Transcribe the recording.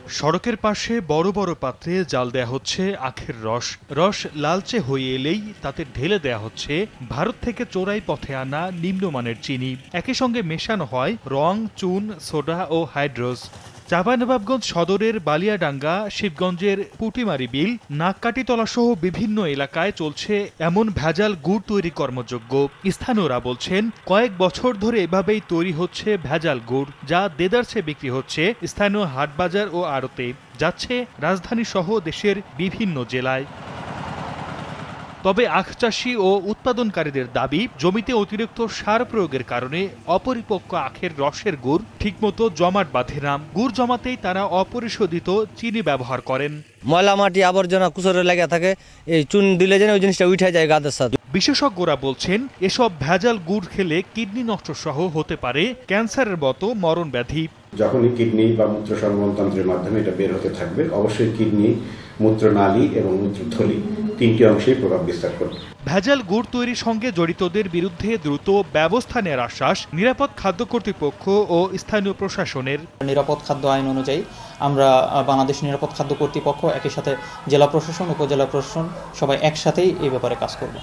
সড়কের পাশে বড় বড় পাত্রে জাল দেয়া হচ্ছে আখের রস। রস লালচে হয়ে এলেই তাতে ঢেলে দেয়া হচ্ছে ভারত থেকে চোরাই পথে আনা নিম্নমানের চিনি। একই সঙ্গে মেশানো হয় রং, চুন, সোডা ও হাইড্রোজ। চাঁপাইনবাবগঞ্জ সদরের বালিয়াডাঙ্গা, শিবগঞ্জের পুটিমারি বিল, নাককাটিতলা সহ বিভিন্ন এলাকায় চলছে এমন ভেজাল গুড় তৈরি কর্মযজ্ঞ। স্থানীয়রা বলছেন, কয়েক বছর ধরে এভাবেই তৈরি হচ্ছে ভেজাল গুড়, যা দেদারসে বিক্রি হচ্ছে স্থানীয় হাটবাজার ও আড়তে, যাচ্ছে রাজধানী সহ দেশের বিভিন্ন জেলায়। তবে আখ চাষি ও উৎপাদনকারীদের দাবি, জমিতে অতিরিক্ত সার প্রয়োগের কারণে অপরিপক্ক আখের রসের গুড় ঠিকমতো জমাট বাঁধে না। গুড় জমাতেই তারা অপরিশোধিত চিনি ব্যবহার করেন। ময়লা মাটি আবর্জনা কুচরে লেগে থাকে, এই চুন দিলে যেন ওই জিনিসটা উঠে যায় গাছের সাথে। বিশেষজ্ঞরা বলছেন, এসব ভেজাল গুড় খেলে কিডনি নষ্ট সহ হতে পারে ক্যান্সারের মতো মরণ ব্যাধি। যখনই কিডনি বা মূত্র সংবহনতন্ত্রের মাধ্যমে এটা বের হতে থাকবে, অবশ্যই কিডনি, মূত্রনালী এবং মূত্রথলি তিনটি অংশেই প্রভাব বিস্তার করবে। ভেজাল গুড় তৈরির সঙ্গে জড়িতদের বিরুদ্ধে দ্রুত ব্যবস্থা নেওয়ার আশ্বাস নিরাপদ খাদ্য কর্তৃপক্ষ ও স্থানীয় প্রশাসনের। নিরাপদ খাদ্য আইন অনুযায়ী আমরা বাংলাদেশ নিরাপদ খাদ্য কর্তৃপক্ষ, একই সাথে জেলা প্রশাসন, উপজেলা প্রশাসন সবাই একসাথেই এই ব্যাপারে কাজ করব।